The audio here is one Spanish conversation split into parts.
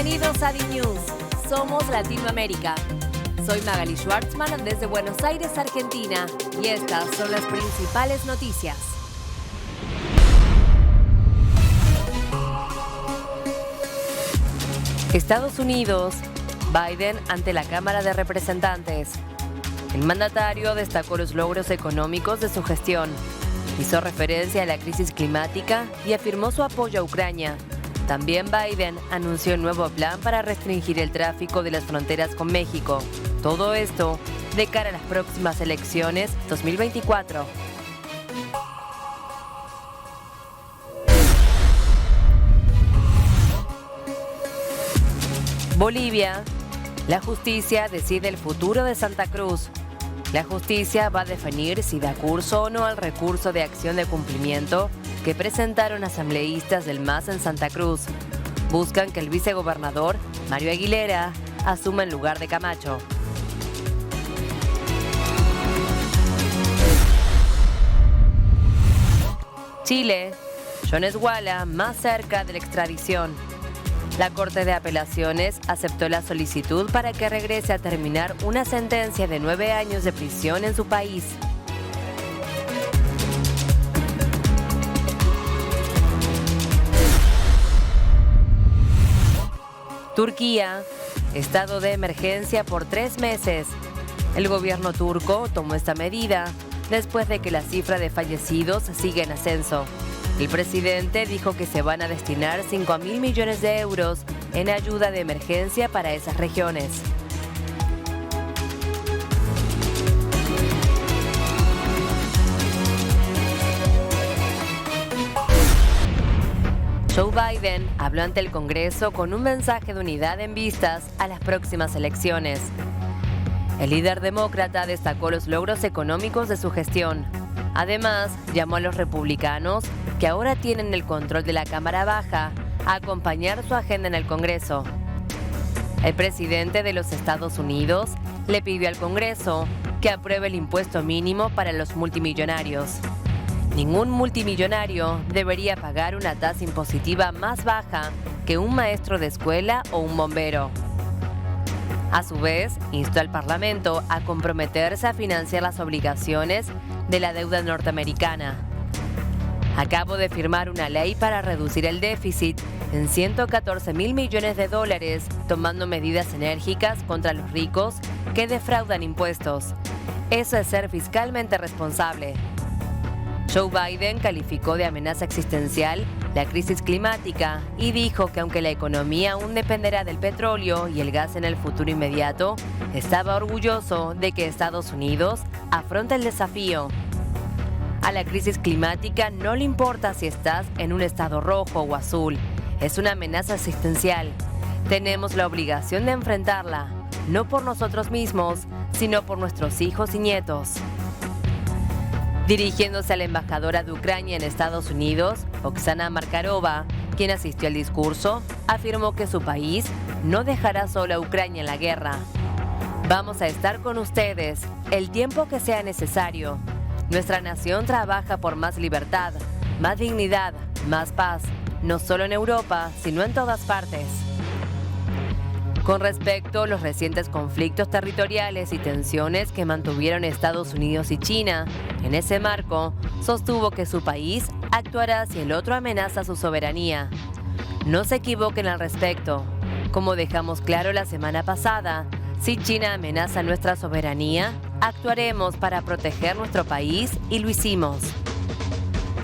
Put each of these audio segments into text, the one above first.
Bienvenidos a D-News. Somos Latinoamérica. Soy Magali Schwartzman desde Buenos Aires, Argentina, y estas son las principales noticias. Estados Unidos, Biden ante la Cámara de Representantes. El mandatario destacó los logros económicos de su gestión. Hizo referencia a la crisis climática y afirmó su apoyo a Ucrania. También Biden anunció el nuevo plan para restringir el tráfico de las fronteras con México. Todo esto de cara a las próximas elecciones 2024. Bolivia. La justicia decide el futuro de Santa Cruz. La justicia va a definir si da curso o no al recurso de acción de cumplimiento que presentaron asambleístas del MAS en Santa Cruz. Buscan que el vicegobernador, Mario Aguilera, asuma en lugar de Camacho. Chile. Jones Walla más cerca de la extradición. La Corte de Apelaciones aceptó la solicitud para que regrese a terminar una sentencia de 9 años de prisión en su país. Turquía, estado de emergencia por 3 meses. El gobierno turco tomó esta medida después de que la cifra de fallecidos sigue en ascenso. El presidente dijo que se van a destinar 5.000 millones de euros en ayuda de emergencia para esas regiones. Joe Biden habló ante el Congreso con un mensaje de unidad en vistas a las próximas elecciones. El líder demócrata destacó los logros económicos de su gestión. Además, llamó a los republicanos, que ahora tienen el control de la Cámara Baja, a acompañar su agenda en el Congreso. El presidente de los Estados Unidos le pidió al Congreso que apruebe el impuesto mínimo para los multimillonarios. Ningún multimillonario debería pagar una tasa impositiva más baja que un maestro de escuela o un bombero. A su vez, instó al Parlamento a comprometerse a financiar las obligaciones de la deuda norteamericana. Acabo de firmar una ley para reducir el déficit en 114.000 millones de dólares, tomando medidas enérgicas contra los ricos que defraudan impuestos. Eso es ser fiscalmente responsable. Joe Biden calificó de amenaza existencial la crisis climática y dijo que aunque la economía aún dependerá del petróleo y el gas en el futuro inmediato, estaba orgulloso de que Estados Unidos afronte el desafío. A la crisis climática no le importa si estás en un estado rojo o azul. Es una amenaza existencial. Tenemos la obligación de enfrentarla, no por nosotros mismos, sino por nuestros hijos y nietos. Dirigiéndose a la embajadora de Ucrania en Estados Unidos, Oksana Markarova, quien asistió al discurso, afirmó que su país no dejará sola a Ucrania en la guerra. Vamos a estar con ustedes el tiempo que sea necesario. Nuestra nación trabaja por más libertad, más dignidad, más paz, no solo en Europa, sino en todas partes. Con respecto a los recientes conflictos territoriales y tensiones que mantuvieron Estados Unidos y China, en ese marco, sostuvo que su país actuará si el otro amenaza su soberanía. No se equivoquen al respecto. Como dejamos claro la semana pasada, si China amenaza nuestra soberanía, actuaremos para proteger nuestro país y lo hicimos.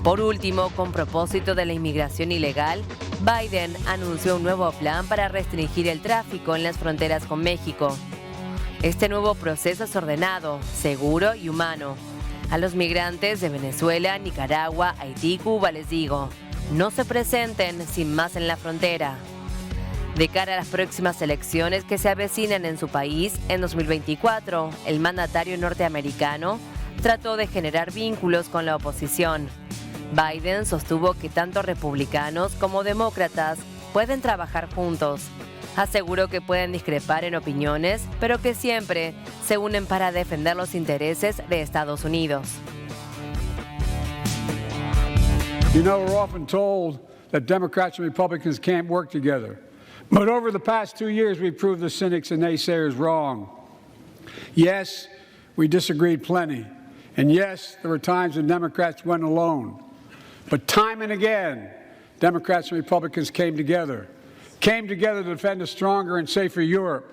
Por último, con propósito de la inmigración ilegal, Biden anunció un nuevo plan para restringir el tráfico en las fronteras con México. Este nuevo proceso es ordenado, seguro y humano. A los migrantes de Venezuela, Nicaragua, Haití y Cuba les digo, no se presenten sin más en la frontera. De cara a las próximas elecciones que se avecinan en su país en 2024, el mandatario norteamericano trató de generar vínculos con la oposición. Biden sostuvo que tanto republicanos como demócratas pueden trabajar juntos. Aseguró que pueden discrepar en opiniones, pero que siempre se unen para defender los intereses de Estados Unidos. You know, we're often told that Democrats and Republicans can't work together. But over the past 2 years, we've proved the cynics and naysayers wrong. Yes, we disagreed plenty. And yes, there were times when Democrats went alone. But time and again, Democrats and Republicans came together to defend a stronger and safer Europe.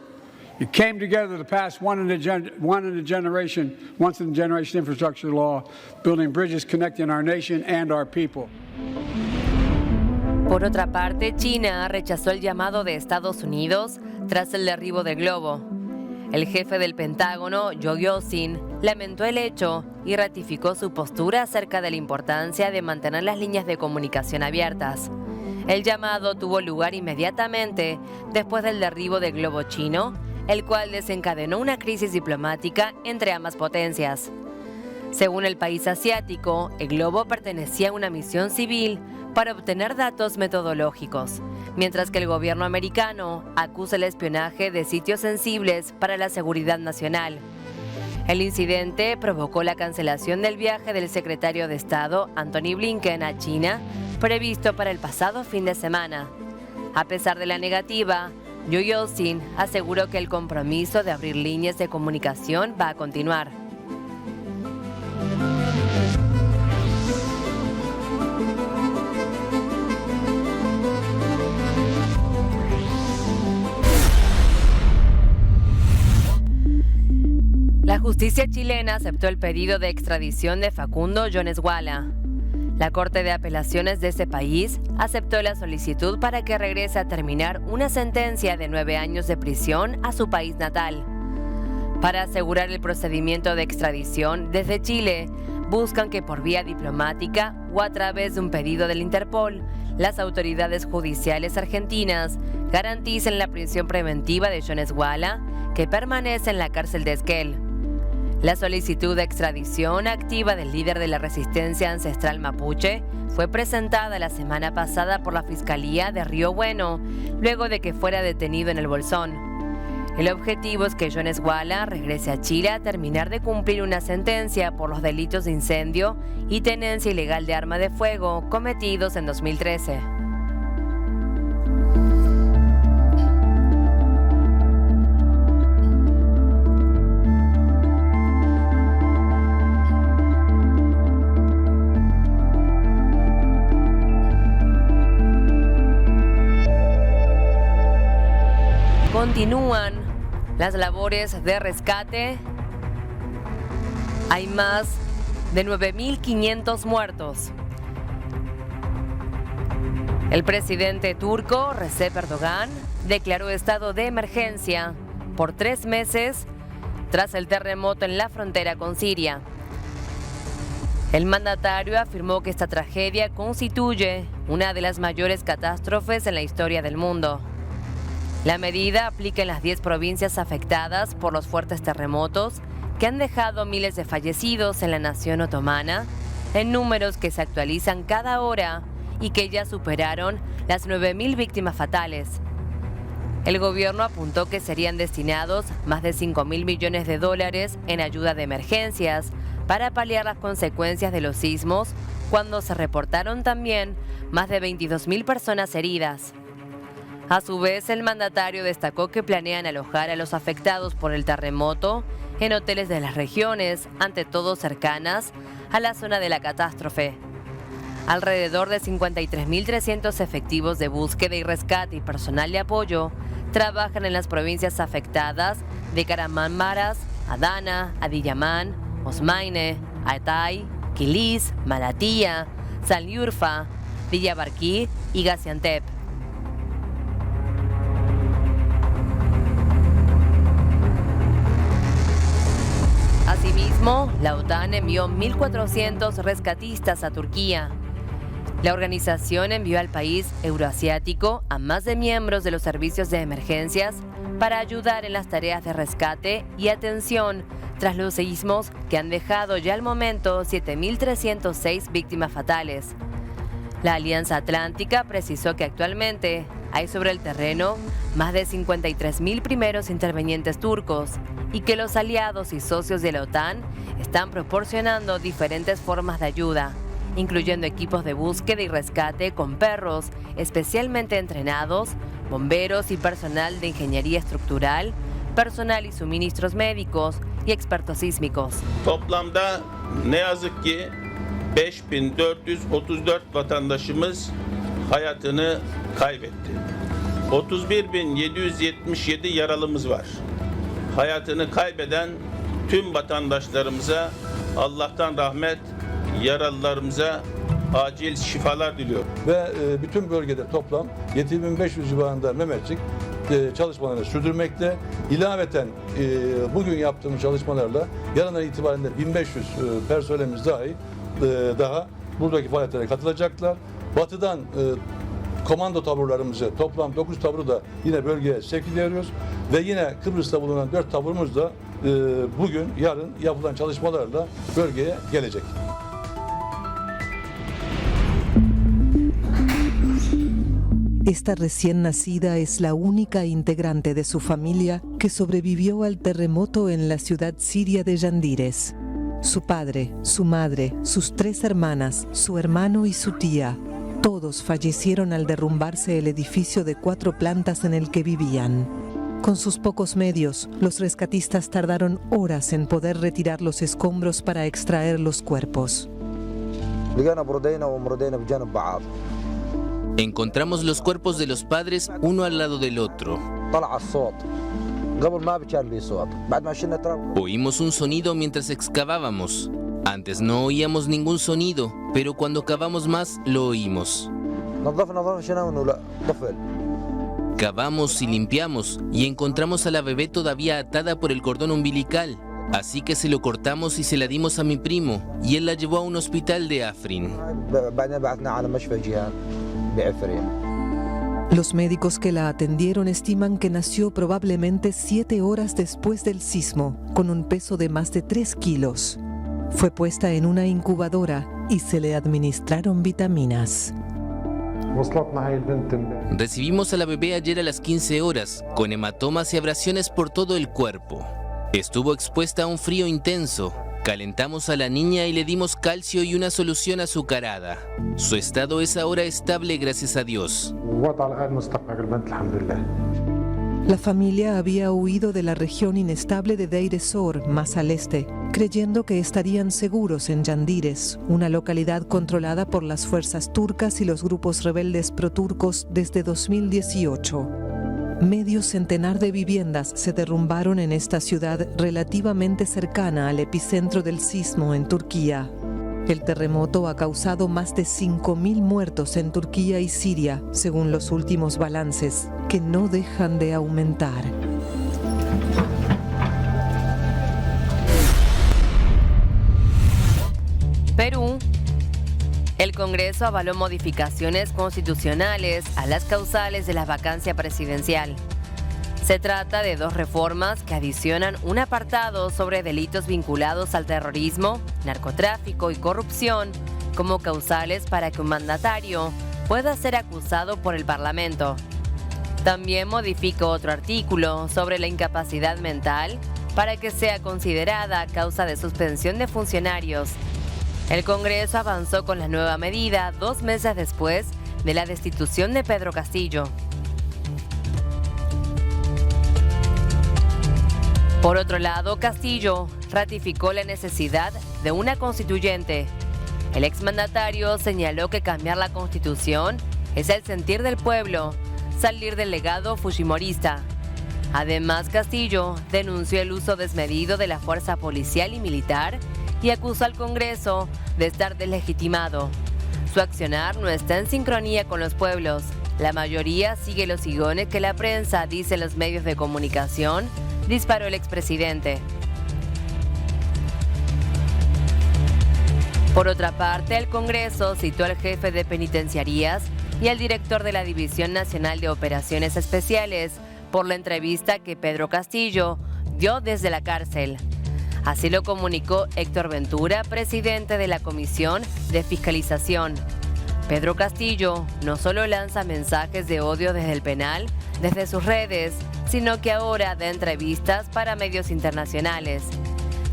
It came together to pass once in a generation infrastructure law, building bridges connecting our nation and our people. Por otra parte, China rechazó el llamado de Estados Unidos tras el derribo del globo. El jefe del Pentágono, Lloyd Austin, lamentó el hecho y ratificó su postura acerca de la importancia de mantener las líneas de comunicación abiertas. El llamado tuvo lugar inmediatamente después del derribo del globo chino, el cual desencadenó una crisis diplomática entre ambas potencias. Según el país asiático, el globo pertenecía a una misión civil para obtener datos metodológicos, mientras que el gobierno americano acusa el espionaje de sitios sensibles para la seguridad nacional. El incidente provocó la cancelación del viaje del secretario de Estado, Antony Blinken, a China, previsto para el pasado fin de semana. A pesar de la negativa, Lloyd Austin aseguró que el compromiso de abrir líneas de comunicación va a continuar. La justicia chilena aceptó el pedido de extradición de Facundo Jones Wala. La Corte de Apelaciones de ese país aceptó la solicitud para que regrese a terminar una sentencia de 9 años de prisión a su país natal. Para asegurar el procedimiento de extradición desde Chile, buscan que por vía diplomática o a través de un pedido del Interpol, las autoridades judiciales argentinas garanticen la prisión preventiva de Jones Wala, que permanece en la cárcel de Esquel. La solicitud de extradición activa del líder de la resistencia ancestral mapuche fue presentada la semana pasada por la Fiscalía de Río Bueno, luego de que fuera detenido en el Bolsón. El objetivo es que Jones Wala regrese a Chile a terminar de cumplir una sentencia por los delitos de incendio y tenencia ilegal de arma de fuego cometidos en 2013. Continúan las labores de rescate. Hay más de 9.500 muertos. El presidente turco, Recep Erdogan, declaró estado de emergencia por 3 meses tras el terremoto en la frontera con Siria. El mandatario afirmó que esta tragedia constituye una de las mayores catástrofes en la historia del mundo. La medida aplica en las 10 provincias afectadas por los fuertes terremotos que han dejado miles de fallecidos en la nación otomana, en números que se actualizan cada hora y que ya superaron las 9.000 víctimas fatales. El gobierno apuntó que serían destinados más de $5.000 millones en ayuda de emergencias para paliar las consecuencias de los sismos, cuando se reportaron también más de 22.000 personas heridas. A su vez, el mandatario destacó que planean alojar a los afectados por el terremoto en hoteles de las regiones, ante todo cercanas a la zona de la catástrofe. Alrededor de 53.300 efectivos de búsqueda y rescate y personal de apoyo trabajan en las provincias afectadas de Kahramanmaraş, Adana, Adiyaman, Osmayne, Hatay, Kilis, Malatya, Sanliurfa, Diyarbakır y Gaziantep. Asimismo, la OTAN envió 1.400 rescatistas a Turquía. La organización envió al país euroasiático a más de miembros de los servicios de emergencias para ayudar en las tareas de rescate y atención tras los seísmos que han dejado ya al momento 7.306 víctimas fatales. La Alianza Atlántica precisó que actualmente hay sobre el terreno más de 53.000 primeros intervenientes turcos y que los aliados y socios de la OTAN están proporcionando diferentes formas de ayuda, incluyendo equipos de búsqueda y rescate con perros especialmente entrenados, bomberos y personal de ingeniería estructural, personal y suministros médicos y expertos sísmicos. Toplamda ne yazık ki 5434 vatandaşımız hayatını kaybetti. 31.777 yaralımız var. Hayatını kaybeden tüm vatandaşlarımıza Allah'tan rahmet, yaralılarımıza acil şifalar diliyorum. Ve bütün bölgede toplam 7500 civarında Mehmetçik çalışmalarını sürdürmekte. İlaveten bugün yaptığımız çalışmalarla yarından itibaren 1500 personelimiz daha buradaki faaliyetlere katılacaklar. Batıdan komando taburlarımızı toplam 9 taburu da yine bölgeye sevk ediyoruz. Ve yine Kıbrıs'ta bulunan 4 taburumuz da bugün, yarın yapılan çalışmalarla bölgeye gelecek. Esta recién nacida es la única integrante de su familia que sobrevivió al terremoto en la ciudad siria de Yandires. Su padre, su madre, sus 3 hermanas, su hermano y su tía, todos fallecieron al derrumbarse el edificio de 4 plantas en el que vivían. Con sus pocos medios, los rescatistas tardaron horas en poder retirar los escombros para extraer los cuerpos. Encontramos los cuerpos de los padres uno al lado del otro. Oímos un sonido mientras excavábamos. Antes no oíamos ningún sonido, pero cuando cavamos más lo oímos. Cavamos y limpiamos y encontramos a la bebé todavía atada por el cordón umbilical. Así que se lo cortamos y se la dimos a mi primo y él la llevó a un hospital de Afrin. Los médicos que la atendieron estiman que nació probablemente 7 horas después del sismo, con un peso de más de 3 kilos. Fue puesta en una incubadora y se le administraron vitaminas. Recibimos a la bebé ayer a las 15 horas, con hematomas y abrasiones por todo el cuerpo. Estuvo expuesta a un frío intenso. Calentamos a la niña y le dimos calcio y una solución azucarada. Su estado es ahora estable, gracias a Dios. La familia había huido de la región inestable de Deir ez-Zor, más al este, creyendo que estarían seguros en Yandires, una localidad controlada por las fuerzas turcas y los grupos rebeldes proturcos desde 2018. Medio centenar de viviendas se derrumbaron en esta ciudad relativamente cercana al epicentro del sismo en Turquía. El terremoto ha causado más de 5.000 muertos en Turquía y Siria, según los últimos balances, que no dejan de aumentar. Perú. El Congreso avaló modificaciones constitucionales a las causales de la vacancia presidencial. Se trata de 2 reformas que adicionan un apartado sobre delitos vinculados al terrorismo, narcotráfico y corrupción como causales para que un mandatario pueda ser acusado por el Parlamento. También modifica otro artículo sobre la incapacidad mental para que sea considerada causa de suspensión de funcionarios. El Congreso avanzó con la nueva medida 2 meses después de la destitución de Pedro Castillo. Por otro lado, Castillo ratificó la necesidad de una constituyente. El exmandatario señaló que cambiar la Constitución es el sentir del pueblo, salir del legado fujimorista. Además, Castillo denunció el uso desmedido de la fuerza policial y militar y acusó al Congreso de estar deslegitimado. Su accionar no está en sincronía con los pueblos. La mayoría sigue los higones que la prensa dice en los medios de comunicación, disparó el expresidente. Por otra parte, el Congreso citó al jefe de penitenciarías y al director de la División Nacional de Operaciones Especiales por la entrevista que Pedro Castillo dio desde la cárcel. Así lo comunicó Héctor Ventura, presidente de la Comisión de Fiscalización. Pedro Castillo no solo lanza mensajes de odio desde el penal, desde sus redes, sino que ahora da entrevistas para medios internacionales.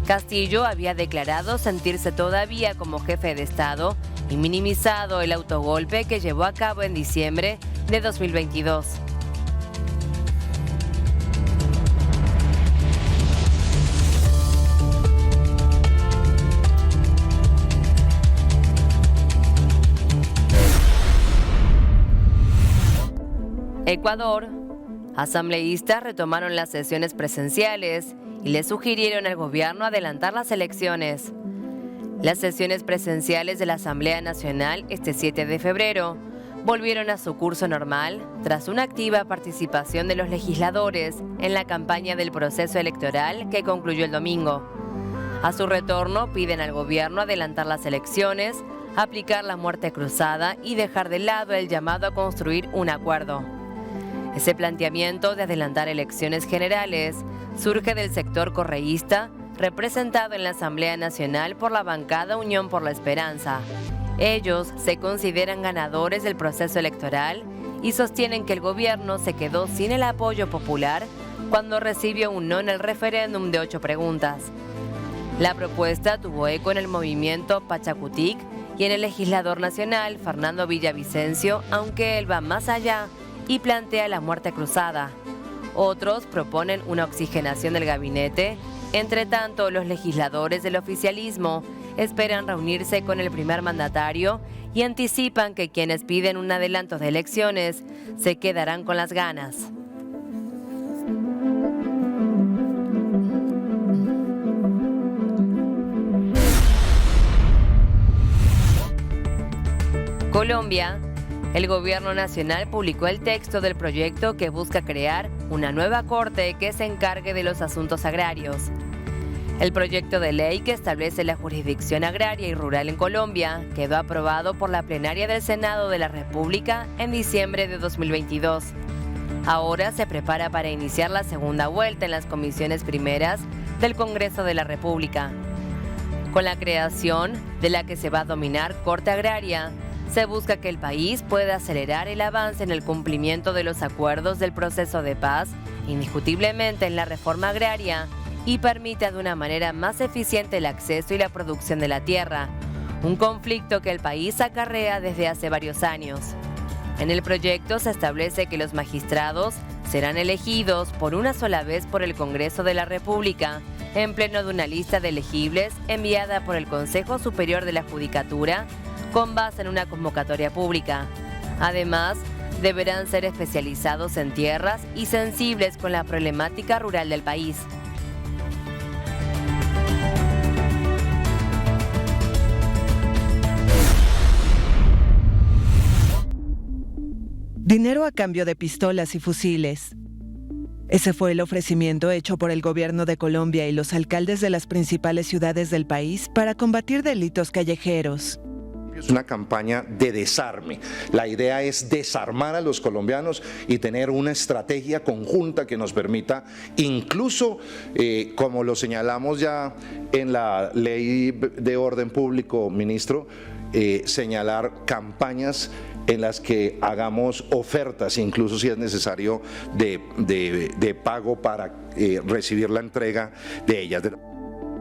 Castillo había declarado sentirse todavía como jefe de Estado y minimizado el autogolpe que llevó a cabo en diciembre de 2022. Ecuador. Asambleístas retomaron las sesiones presenciales y le sugirieron al gobierno adelantar las elecciones. Las sesiones presenciales de la Asamblea Nacional este 7 de febrero volvieron a su curso normal tras una activa participación de los legisladores en la campaña del proceso electoral que concluyó el domingo. A su retorno piden al gobierno adelantar las elecciones, aplicar la muerte cruzada y dejar de lado el llamado a construir un acuerdo. Ese planteamiento de adelantar elecciones generales surge del sector correísta, representado en la Asamblea Nacional por la bancada Unión por la Esperanza. Ellos se consideran ganadores del proceso electoral y sostienen que el gobierno se quedó sin el apoyo popular cuando recibió un no en el referéndum de 8 preguntas. La propuesta tuvo eco en el movimiento Pachacutic y en el legislador nacional Fernando Villavicencio, aunque él va más allá y plantea la muerte cruzada. Otros proponen una oxigenación del gabinete. Entre tanto, los legisladores del oficialismo esperan reunirse con el primer mandatario y anticipan que quienes piden un adelanto de elecciones se quedarán con las ganas. Colombia. El gobierno nacional publicó el texto del proyecto que busca crear una nueva corte que se encargue de los asuntos agrarios. El proyecto de ley que establece la jurisdicción agraria y rural en Colombia quedó aprobado por la plenaria del Senado de la República en diciembre de 2022. Ahora se prepara para iniciar la segunda vuelta en las comisiones primeras del Congreso de la República. Con la creación de la que se va a denominar Corte Agraria, se busca que el país pueda acelerar el avance en el cumplimiento de los acuerdos del proceso de paz, indiscutiblemente en la reforma agraria, y permita de una manera más eficiente el acceso y la producción de la tierra, un conflicto que el país acarrea desde hace varios años. En el proyecto se establece que los magistrados serán elegidos por una sola vez por el Congreso de la República, en pleno de una lista de elegibles enviada por el Consejo Superior de la Judicatura, con base en una convocatoria pública. Además, deberán ser especializados en tierras y sensibles con la problemática rural del país. Dinero a cambio de pistolas y fusiles. Ese fue el ofrecimiento hecho por el gobierno de Colombia y los alcaldes de las principales ciudades del país para combatir delitos callejeros. Es una campaña de desarme. La idea es desarmar a los colombianos y tener una estrategia conjunta que nos permita, incluso como lo señalamos ya en la ley de orden público, ministro, señalar campañas en las que hagamos ofertas, incluso si es necesario, de pago para recibir la entrega de ellas.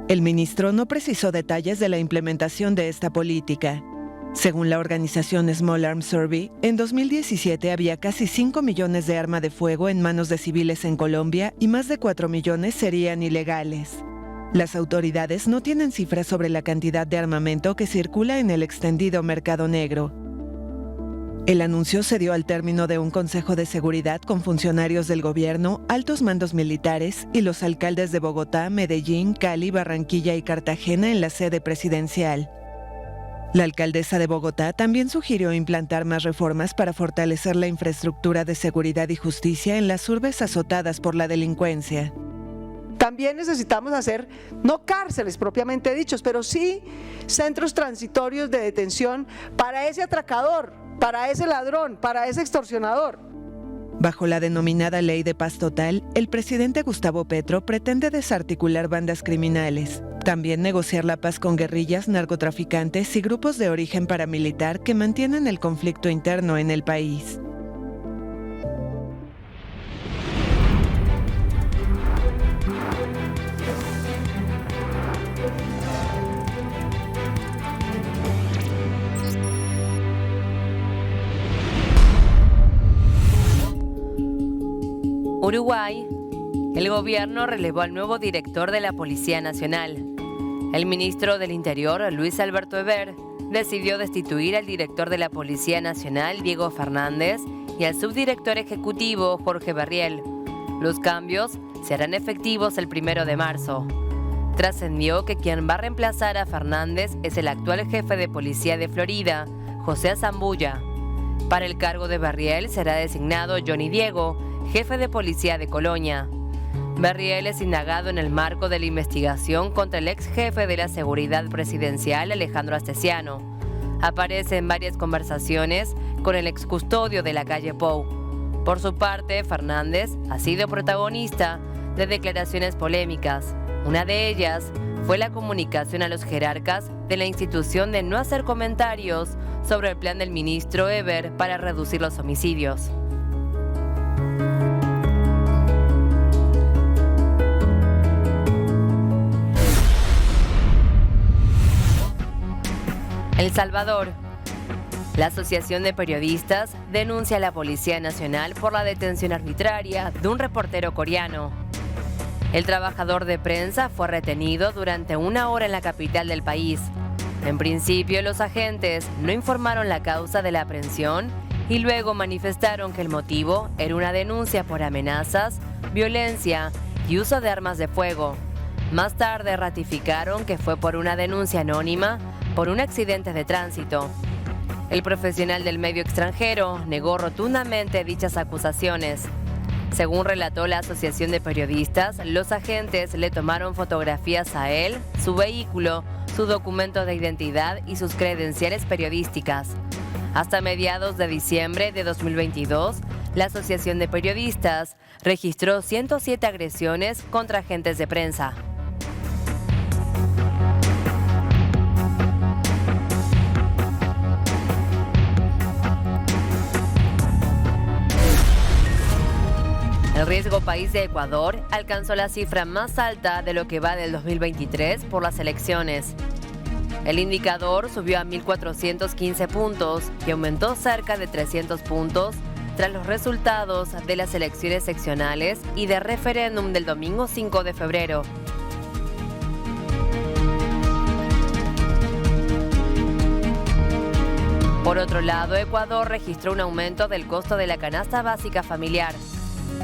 El ministro no precisó detalles de la implementación de esta política. Según la organización Small Arms Survey, en 2017 había casi 5 millones de armas de fuego en manos de civiles en Colombia y más de 4 millones serían ilegales. Las autoridades no tienen cifras sobre la cantidad de armamento que circula en el extendido mercado negro. El anuncio se dio al término de un consejo de seguridad con funcionarios del gobierno, altos mandos militares y los alcaldes de Bogotá, Medellín, Cali, Barranquilla y Cartagena en la sede presidencial. La alcaldesa de Bogotá también sugirió implantar más reformas para fortalecer la infraestructura de seguridad y justicia en las urbes azotadas por la delincuencia. También necesitamos hacer, no cárceles propiamente dichos, pero sí centros transitorios de detención para ese atracador, para ese ladrón, para ese extorsionador. Bajo la denominada Ley de Paz Total, el presidente Gustavo Petro pretende desarticular bandas criminales, también negociar la paz con guerrillas, narcotraficantes y grupos de origen paramilitar que mantienen el conflicto interno en el país. Uruguay, el gobierno relevó al nuevo director de la Policía Nacional. El ministro del Interior, Luis Alberto Heber, decidió destituir al director de la Policía Nacional, Diego Fernández, y al subdirector ejecutivo, Jorge Barriel. Los cambios se harán efectivos el 1 de marzo. Trascendió que quien va a reemplazar a Fernández es el actual jefe de policía de Florida, José Zambulla. Para el cargo de Barriel será designado Johnny Diego, jefe de policía de Colonia. Barriel es indagado en el marco de la investigación contra el ex jefe de la seguridad presidencial, Alejandro Astesiano. Aparece en varias conversaciones con el ex custodio de la calle Pou. Por su parte, Fernández ha sido protagonista de declaraciones polémicas. Una de ellas fue la comunicación a los jerarcas de la institución de no hacer comentarios sobre el plan del ministro Heber para reducir los homicidios. El Salvador. La Asociación de Periodistas denuncia a la Policía Nacional por la detención arbitraria de un reportero coreano. El trabajador de prensa fue retenido durante 1 hora en la capital del país. En principio, los agentes no informaron la causa de la aprehensión y luego manifestaron que el motivo era una denuncia por amenazas, violencia y uso de armas de fuego. Más tarde ratificaron que fue por una denuncia anónima por un accidente de tránsito. El profesional del medio extranjero negó rotundamente dichas acusaciones. Según relató la Asociación de Periodistas, los agentes le tomaron fotografías a él, su vehículo, su documento de identidad y sus credenciales periodísticas. Hasta mediados de diciembre de 2022, la Asociación de Periodistas registró 107 agresiones contra agentes de prensa. El riesgo país de Ecuador alcanzó la cifra más alta de lo que va del 2023 por las elecciones. El indicador subió a 1.415 puntos y aumentó cerca de 300 puntos tras los resultados de las elecciones seccionales y de referéndum del domingo 5 de febrero. Por otro lado, Ecuador registró un aumento del costo de la canasta básica familiar.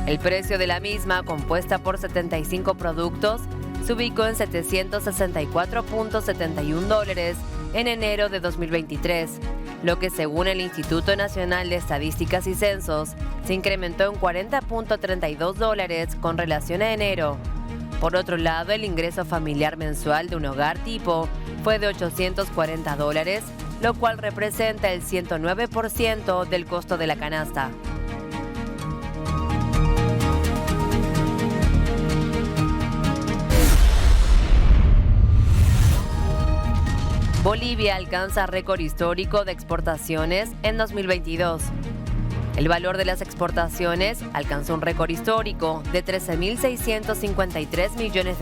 El precio de la misma, compuesta por 75 productos, se ubicó en $764.71 en enero de 2023, lo que según el Instituto Nacional de Estadísticas y Censos, se incrementó en $40.32 con relación a enero. Por otro lado, el ingreso familiar mensual de un hogar tipo fue de $840, lo cual representa el 109% del costo de la canasta. Bolivia alcanza récord histórico de exportaciones en 2022. El valor de las exportaciones alcanzó un récord histórico de $13.653 millones,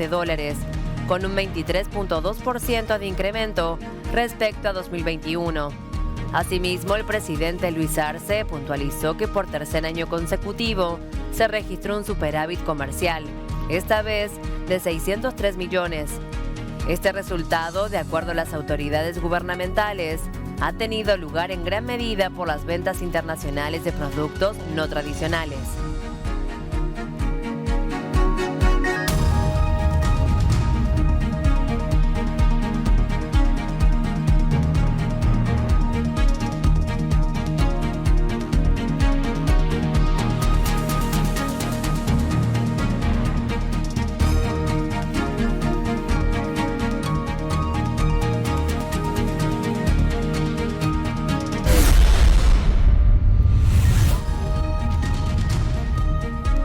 con un 23.2% de incremento respecto a 2021. Asimismo, el presidente Luis Arce puntualizó que por tercer año consecutivo se registró un superávit comercial, esta vez de 603 millones. Este resultado, de acuerdo a las autoridades gubernamentales, ha tenido lugar en gran medida por las ventas internacionales de productos no tradicionales.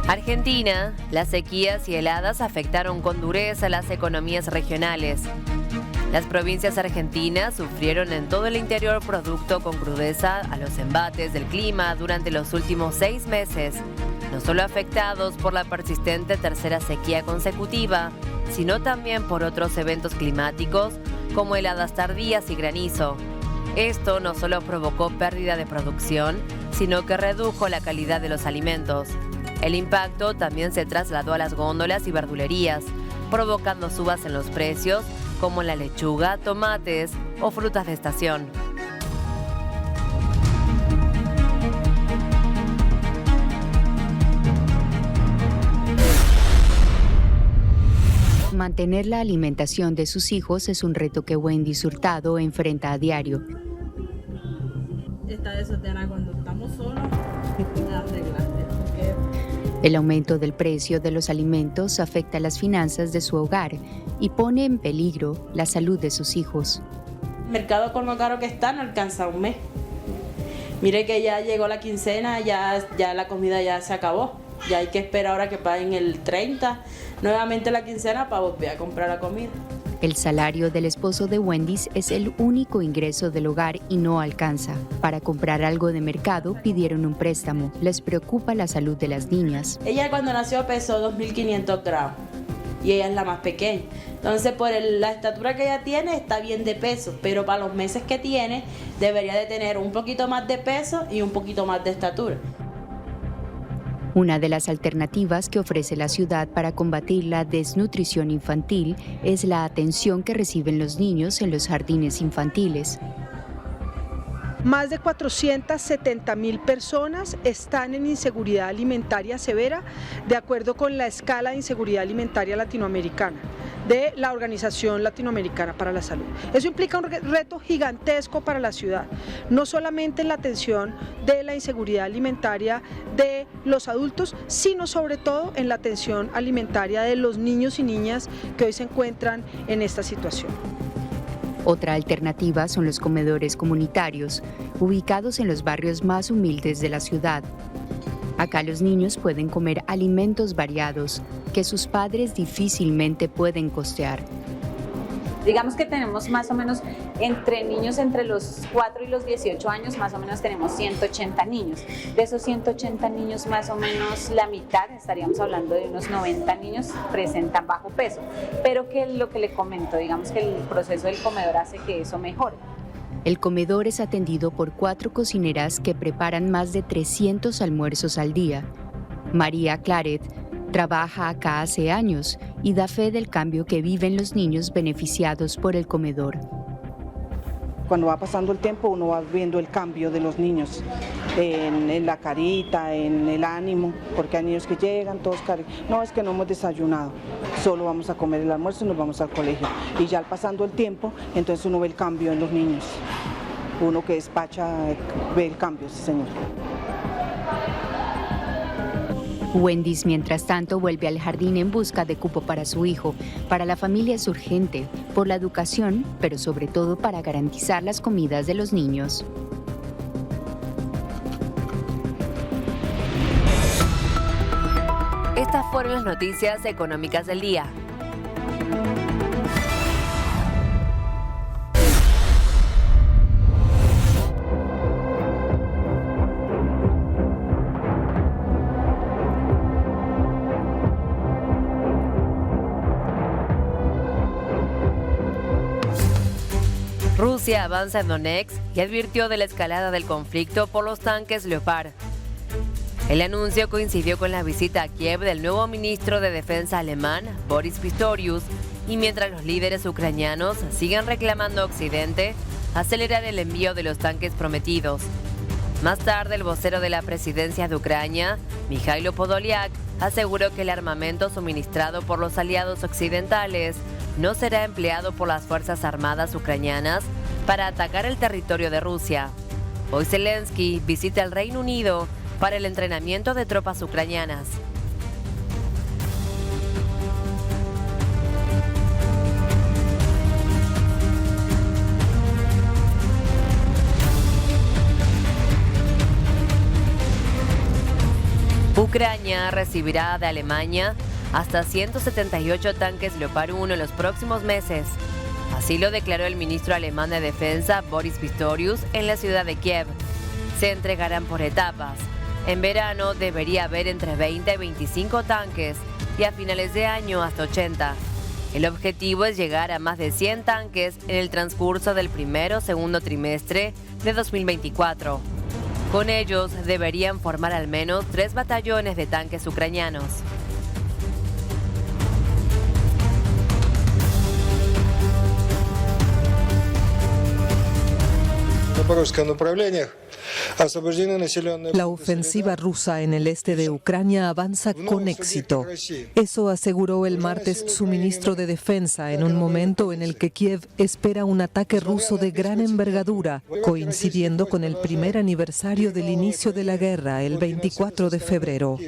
Argentina, las sequías y heladas afectaron con dureza las economías regionales. Las provincias argentinas sufrieron en todo el interior producto con crudeza a los embates del clima durante los últimos 6 meses, no solo afectados por la persistente tercera sequía consecutiva, sino también por otros eventos climáticos como heladas tardías y granizo. Esto no solo provocó pérdida de producción, sino que redujo la calidad de los alimentos. El impacto también se trasladó a las góndolas y verdulerías, provocando subas en los precios, como la lechuga, tomates o frutas de estación. Mantener la alimentación de sus hijos es un reto que Wendy Hurtado enfrenta a diario. Está desordenada cuando estamos solos, arreglaste. El aumento del precio de los alimentos afecta las finanzas de su hogar y pone en peligro la salud de sus hijos. El mercado con lo caro que está no alcanza un mes. Mire que ya llegó la quincena, ya la comida ya se acabó. Ya hay que esperar ahora que paguen el 30, nuevamente la quincena para volver a comprar la comida. El salario del esposo de Wendy es el único ingreso del hogar y no alcanza. Para comprar algo de mercado pidieron un préstamo. Les preocupa la salud de las niñas. Ella cuando nació pesó 2.500 gramos y ella es la más pequeña. Entonces por la estatura que ella tiene está bien de peso, pero para los meses que tiene debería de tener un poquito más de peso y un poquito más de estatura. Una de las alternativas que ofrece la ciudad para combatir la desnutrición infantil es la atención que reciben los niños en los jardines infantiles. Más de 470.000 personas están en inseguridad alimentaria severa, de acuerdo con la escala de inseguridad alimentaria latinoamericana de la Organización Latinoamericana para la Salud. Eso implica un reto gigantesco para la ciudad, no solamente en la atención de la inseguridad alimentaria de los adultos, sino sobre todo en la atención alimentaria de los niños y niñas que hoy se encuentran en esta situación. Otra alternativa son los comedores comunitarios, ubicados en los barrios más humildes de la ciudad. Acá los niños pueden comer alimentos variados que sus padres difícilmente pueden costear. Digamos que tenemos más o menos entre niños entre los 4 y los 18 años, más o menos tenemos 180 niños. De esos 180 niños, más o menos la mitad, estaríamos hablando de unos 90 niños, presentan bajo peso. Pero que lo que le comento, digamos que el proceso del comedor hace que eso mejore. El comedor es atendido por 4 cocineras que preparan más de 300 almuerzos al día. María Claret trabaja acá hace años y da fe del cambio que viven los niños beneficiados por el comedor. Cuando va pasando el tiempo uno va viendo el cambio de los niños en la carita, en el ánimo, porque hay niños que llegan todos no, es que no hemos desayunado, solo vamos a comer el almuerzo y nos vamos al colegio. Y ya al pasando el tiempo, entonces uno ve el cambio en los niños. Uno que despacha ve el cambio, sí señor. Wendy, mientras tanto, vuelve al jardín en busca de cupo para su hijo. Para la familia es urgente, por la educación, pero sobre todo para garantizar las comidas de los niños. Estas fueron las noticias económicas del día. Rusia avanza en Donetsk y advirtió de la escalada del conflicto por los tanques Leopard. El anuncio coincidió con la visita a Kiev del nuevo ministro de Defensa alemán, Boris Pistorius, y mientras los líderes ucranianos siguen reclamando a Occidente acelerar el envío de los tanques prometidos. Más tarde, el vocero de la presidencia de Ucrania, Mikhailo Podolyak, aseguró que el armamento suministrado por los aliados occidentales no será empleado por las Fuerzas Armadas ucranianas para atacar el territorio de Rusia. Hoy Zelensky visita el Reino Unido para el entrenamiento de tropas ucranianas. Ucrania recibirá de Alemania hasta 178 tanques Leopard 1 en los próximos meses. Así lo declaró el ministro alemán de Defensa, Boris Pistorius, en la ciudad de Kiev. Se entregarán por etapas. En verano debería haber entre 20 y 25 tanques y a finales de año hasta 80. El objetivo es llegar a más de 100 tanques en el transcurso del primero o segundo trimestre de 2024. Con ellos deberían formar al menos 3 batallones de tanques ucranianos. La ofensiva rusa en el este de Ucrania avanza con éxito. Eso aseguró el martes su ministro de Defensa en un momento en el que Kiev espera un ataque ruso de gran envergadura, coincidiendo con el primer aniversario del inicio de la guerra, el 24 de febrero.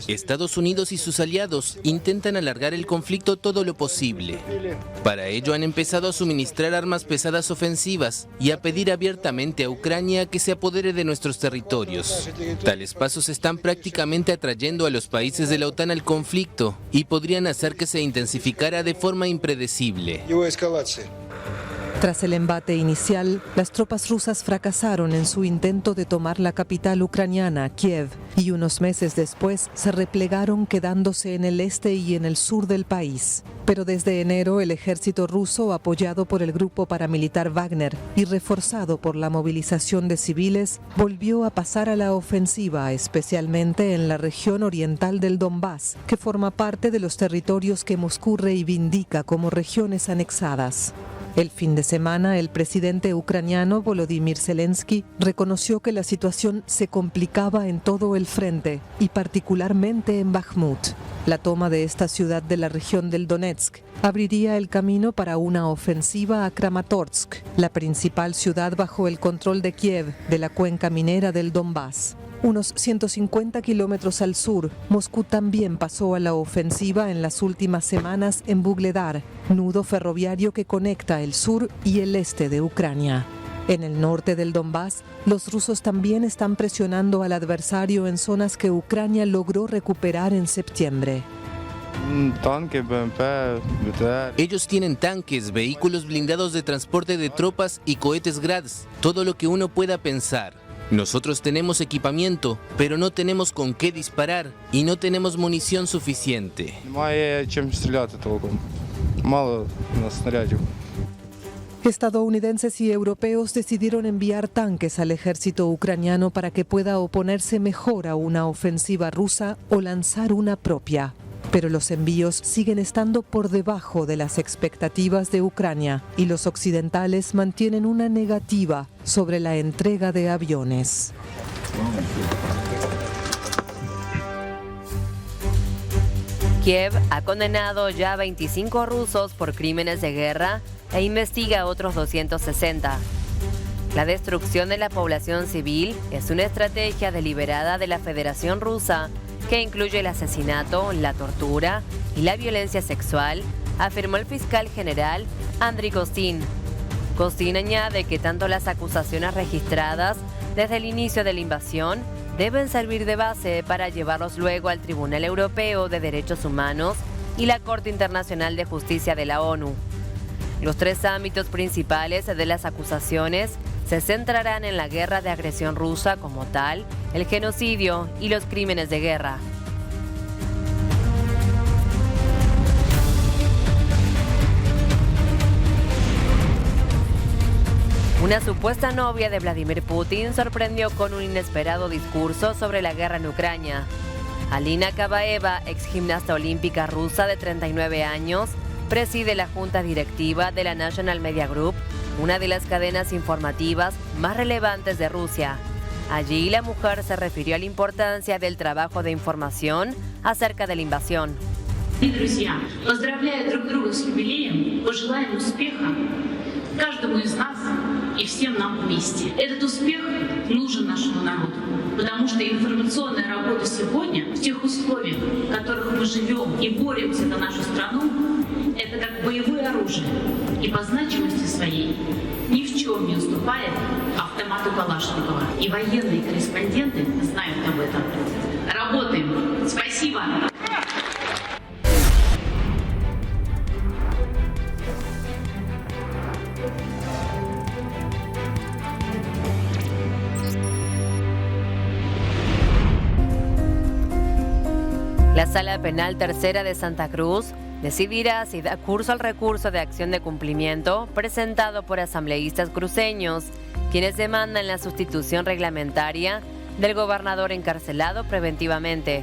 Estados Unidos y sus aliados intentan alargar el conflicto todo lo posible. Para ello han empezado a suministrar armas pesadas ofensivas y a pedir abiertamente a Ucrania que se apodere de nuestros territorios. Tales pasos están prácticamente atrayendo a los países de la OTAN al conflicto y podrían hacer que se intensificara de forma impredecible. Tras el embate inicial, las tropas rusas fracasaron en su intento de tomar la capital ucraniana, Kiev, y unos meses después se replegaron quedándose en el este y en el sur del país. Pero desde enero el ejército ruso, apoyado por el grupo paramilitar Wagner y reforzado por la movilización de civiles, volvió a pasar a la ofensiva, especialmente en la región oriental del Donbass, que forma parte de los territorios que Moscú reivindica como regiones anexadas. El fin de semana, el presidente ucraniano Volodymyr Zelensky reconoció que la situación se complicaba en todo el frente y particularmente en Bakhmut. La toma de esta ciudad de la región del Donetsk abriría el camino para una ofensiva a Kramatorsk, la principal ciudad bajo el control de Kiev de la cuenca minera del Donbass. Unos 150 kilómetros al sur, Moscú también pasó a la ofensiva en las últimas semanas en Vuhledar, nudo ferroviario que conecta el sur y el este de Ucrania. En el norte del Donbass, los rusos también están presionando al adversario en zonas que Ucrania logró recuperar en septiembre. Ellos tienen tanques, vehículos blindados de transporte de tropas y cohetes Grads, todo lo que uno pueda pensar. Nosotros tenemos equipamiento, pero no tenemos con qué disparar y no tenemos munición suficiente. Estadounidenses y europeos decidieron enviar tanques al ejército ucraniano para que pueda oponerse mejor a una ofensiva rusa o lanzar una propia. Pero los envíos siguen estando por debajo de las expectativas de Ucrania y los occidentales mantienen una negativa sobre la entrega de aviones. Kiev ha condenado ya a 25 rusos por crímenes de guerra e investiga a otros 260. La destrucción de la población civil es una estrategia deliberada de la Federación Rusa que incluye el asesinato, la tortura y la violencia sexual, afirmó el fiscal general Andriy Kostin. Kostin añade que tanto las acusaciones registradas desde el inicio de la invasión deben servir de base para llevarlos luego al Tribunal Europeo de Derechos Humanos y la Corte Internacional de Justicia de la ONU. Los 3 ámbitos principales de las acusaciones se centrarán en la guerra de agresión rusa como tal, el genocidio y los crímenes de guerra. Una supuesta novia de Vladimir Putin sorprendió con un inesperado discurso sobre la guerra en Ucrania. Alina Kabaeva, ex gimnasta olímpica rusa de 39 años, preside la junta directiva de la National Media Group, una de las cadenas informativas más relevantes de Rusia. Allí la mujer se refirió a la importancia del trabajo de información acerca de la invasión. Друзья, поздравляя друг друга с юбилеем, пожелаем успеха каждому из нас и всем нам вместе. Этот успех нужен нашему народу, потому что информационная работа сегодня в тех условиях, в которых мы живем и боремся за нашу страну, это как боевое оружие и по значимости своей ни в чем не уступает автомату Калашникова. И военные корреспонденты знают об этом. Работаем. Спасибо. La Sala Penal Tercera de Santa Cruz decidirá si da curso al recurso de acción de cumplimiento presentado por asambleístas cruceños, quienes demandan la sustitución reglamentaria del gobernador encarcelado preventivamente.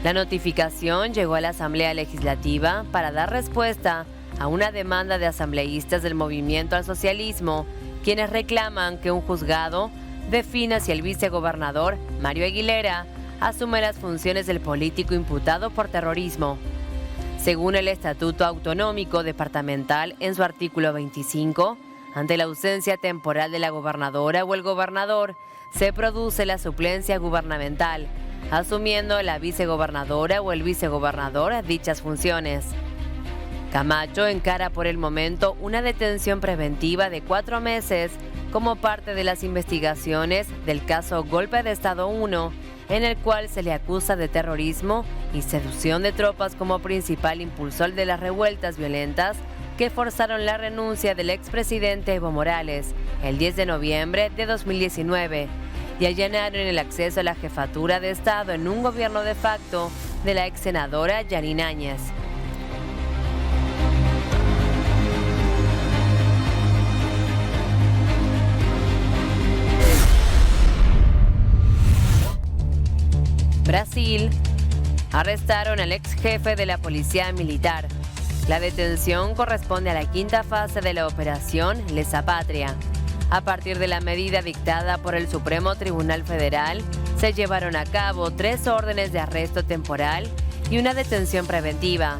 La notificación llegó a la Asamblea Legislativa para dar respuesta a una demanda de asambleístas del Movimiento al Socialismo, quienes reclaman que un juzgado defina si el vicegobernador Mario Aguilera asume las funciones del político imputado por terrorismo. Según el Estatuto Autonómico Departamental en su artículo 25, ante la ausencia temporal de la gobernadora o el gobernador, se produce la suplencia gubernamental, asumiendo la vicegobernadora o el vicegobernador dichas funciones. Camacho encara por el momento una detención preventiva de 4 meses como parte de las investigaciones del caso Golpe de Estado 1, en el cual se le acusa de terrorismo y seducción de tropas como principal impulsor de las revueltas violentas que forzaron la renuncia del expresidente Evo Morales el 10 de noviembre de 2019 y allanaron el acceso a la jefatura de Estado en un gobierno de facto de la ex senadora Yanine Áñez. Brasil. Arrestaron al ex jefe de la policía militar. La detención corresponde a la quinta fase de la operación Lesa Pátria. A partir de la medida dictada por el Supremo Tribunal Federal, se llevaron a cabo 3 órdenes de arresto temporal y una detención preventiva.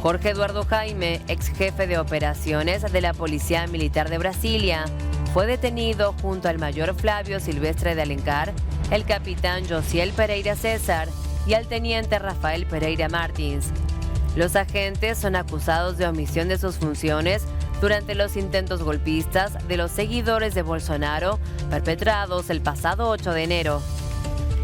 Jorge Eduardo Jaime, ex jefe de operaciones de la Policía Militar de Brasilia, fue detenido junto al mayor Flavio Silvestre de Alencar, el capitán Josiel Pereira César y al teniente Rafael Pereira Martins. Los agentes son acusados de omisión de sus funciones durante los intentos golpistas de los seguidores de Bolsonaro perpetrados el pasado 8 de enero.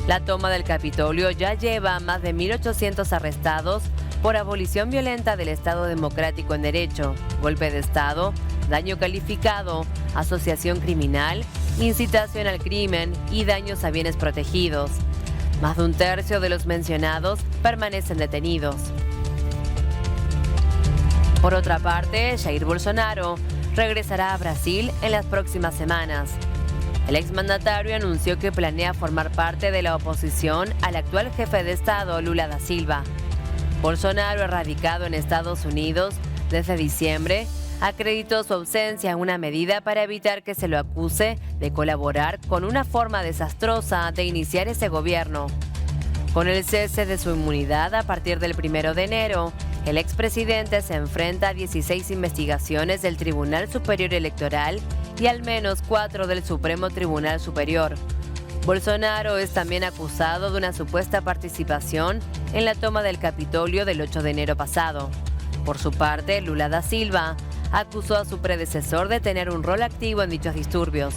La toma del Capitolio ya lleva a más de 1.800 arrestados por abolición violenta del Estado Democrático en Derecho, golpe de Estado, daño calificado, asociación criminal, incitación al crimen y daños a bienes protegidos. Más de un tercio de los mencionados permanecen detenidos. Por otra parte, Jair Bolsonaro regresará a Brasil en las próximas semanas. El exmandatario anunció que planea formar parte de la oposición al actual jefe de Estado, Lula da Silva. Bolsonaro, radicado en Estados Unidos desde diciembre, acreditó su ausencia en una medida para evitar que se lo acuse de colaborar con una forma desastrosa de iniciar ese gobierno. Con el cese de su inmunidad a partir del 1 de enero, el expresidente se enfrenta a 16 investigaciones del Tribunal Superior Electoral y al menos 4 del Supremo Tribunal Superior. Bolsonaro es también acusado de una supuesta participación en la toma del Capitolio del 8 de enero pasado. Por su parte, Lula da Silva acusó a su predecesor de tener un rol activo en dichos disturbios.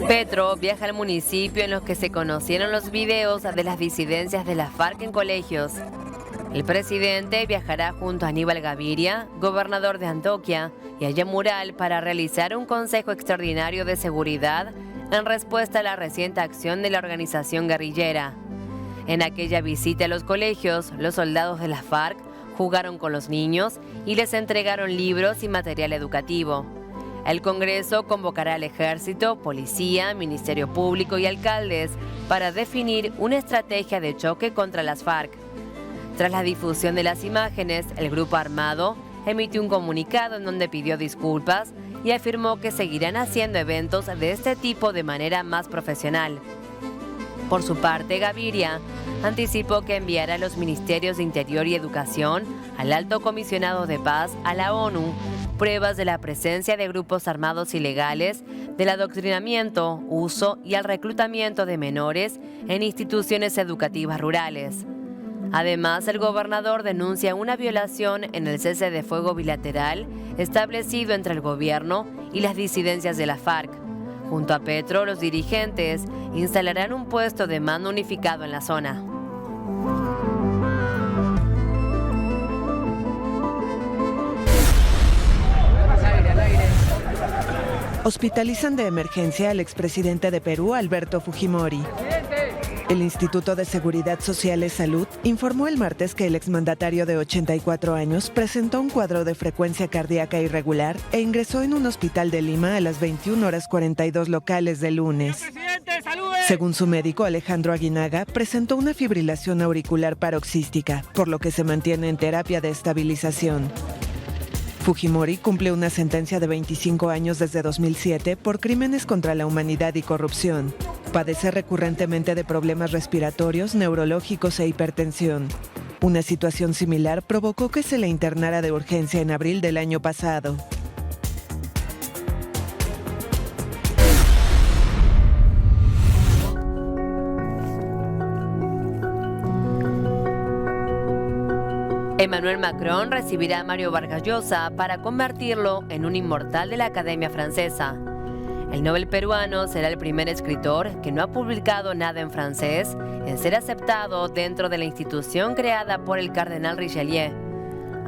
Petro viaja al municipio en los que se conocieron los videos de las disidencias de la FARC en colegios. El presidente viajará junto a Aníbal Gaviria, gobernador de Antioquia, y a Yamural para realizar un consejo extraordinario de seguridad en respuesta a la reciente acción de la organización guerrillera. En aquella visita a los colegios, los soldados de la FARC jugaron con los niños y les entregaron libros y material educativo. El Congreso convocará al Ejército, Policía, Ministerio Público y alcaldes para definir una estrategia de choque contra las FARC. Tras la difusión de las imágenes, el grupo armado emitió un comunicado en donde pidió disculpas y afirmó que seguirán haciendo eventos de este tipo de manera más profesional. Por su parte, Gaviria anticipó que enviará a los Ministerios de Interior y Educación, al Alto Comisionado de Paz, a la ONU, pruebas de la presencia de grupos armados ilegales, del adoctrinamiento, uso y el reclutamiento de menores en instituciones educativas rurales. Además, el gobernador denuncia una violación en el cese de fuego bilateral establecido entre el gobierno y las disidencias de la FARC. Junto a Petro, los dirigentes instalarán un puesto de mando unificado en la zona. Hospitalizan de emergencia al expresidente de Perú, Alberto Fujimori. El Instituto de Seguridad Social y Salud informó el martes que el exmandatario de 84 años presentó un cuadro de frecuencia cardíaca irregular e ingresó en un hospital de Lima a las 21:42 locales del lunes. Según su médico, Alejandro Aguinaga, presentó una fibrilación auricular paroxística, por lo que se mantiene en terapia de estabilización. Fujimori cumple una sentencia de 25 años desde 2007 por crímenes contra la humanidad y corrupción. Padece recurrentemente de problemas respiratorios, neurológicos e hipertensión. Una situación similar provocó que se le internara de urgencia en abril del año pasado. Emmanuel Macron recibirá a Mario Vargas Llosa para convertirlo en un inmortal de la Academia Francesa. El Nobel peruano será el primer escritor que no ha publicado nada en francés en ser aceptado dentro de la institución creada por el cardenal Richelieu.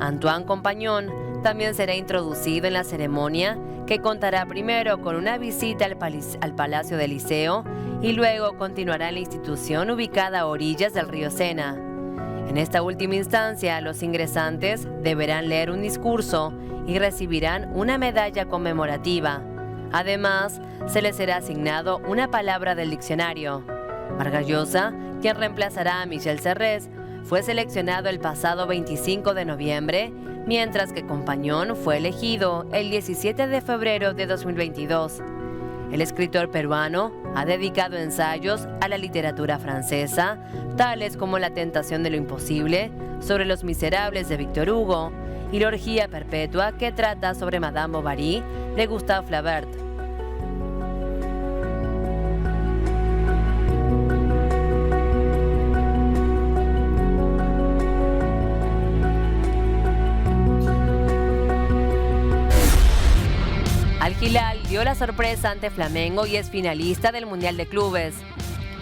Antoine Compagnon también será introducido en la ceremonia, que contará primero con una visita al Palacio del Liceo y luego continuará en la institución ubicada a orillas del río Sena. En esta última instancia, los ingresantes deberán leer un discurso y recibirán una medalla conmemorativa. Además, se les será asignado una palabra del diccionario. Vargas Llosa, quien reemplazará a Michel Serres, fue seleccionado el pasado 25 de noviembre, mientras que Compagnon fue elegido el 17 de febrero de 2022. El escritor peruano ha dedicado ensayos a la literatura francesa, tales como La tentación de lo imposible, sobre Los miserables de Victor Hugo, y La orgía perpetua, que trata sobre Madame Bovary de Gustave Flaubert. Al Hilal dio la sorpresa ante Flamengo y es finalista del Mundial de Clubes.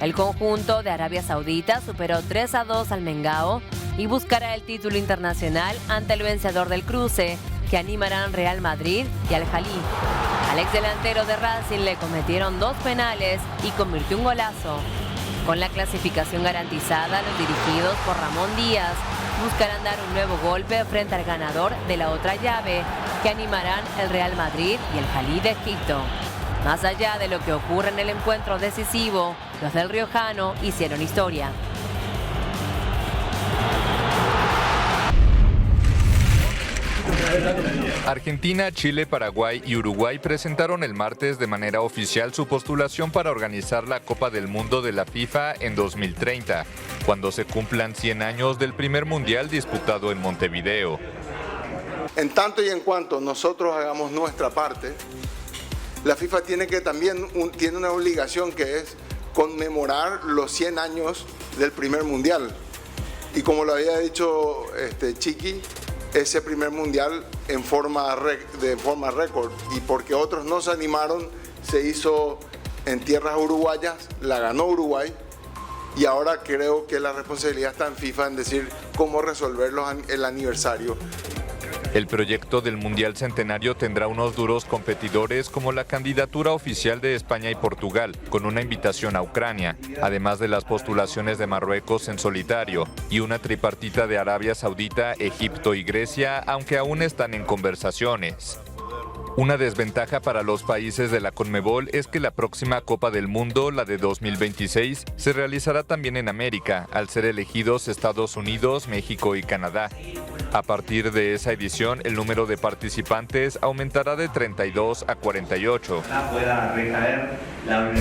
El conjunto de Arabia Saudita superó 3-2 al Mengao y buscará el título internacional ante el vencedor del cruce, que animarán Real Madrid y Al Jalí. Al exdelantero de Racing le cometieron 2 penales y convirtió un golazo. Con la clasificación garantizada, los dirigidos por Ramón Díaz buscarán dar un nuevo golpe frente al ganador de la otra llave, que animarán el Real Madrid y el Jalí de Egipto. Más allá de lo que ocurre en el encuentro decisivo, los del Riojano hicieron historia. Argentina, Chile, Paraguay y Uruguay presentaron el martes de manera oficial su postulación para organizar la Copa del Mundo de la FIFA en 2030, cuando se cumplan 100 años del primer mundial disputado en Montevideo. En tanto y en cuanto nosotros hagamos nuestra parte, la FIFA tiene una obligación, que es conmemorar los 100 años del primer mundial. Y como lo había dicho Chiqui, ese primer mundial de forma récord, y porque otros no se animaron, se hizo en tierras uruguayas, la ganó Uruguay, y ahora creo que la responsabilidad está en FIFA en decir cómo resolver el aniversario. El proyecto del Mundial Centenario tendrá unos duros competidores, como la candidatura oficial de España y Portugal, con una invitación a Ucrania, además de las postulaciones de Marruecos en solitario, y una tripartita de Arabia Saudita, Egipto y Grecia, aunque aún están en conversaciones. Una desventaja para los países de la Conmebol es que la próxima Copa del Mundo, la de 2026, se realizará también en América, al ser elegidos Estados Unidos, México y Canadá. A partir de esa edición, el número de participantes aumentará de 32 a 48. Pueda recaer la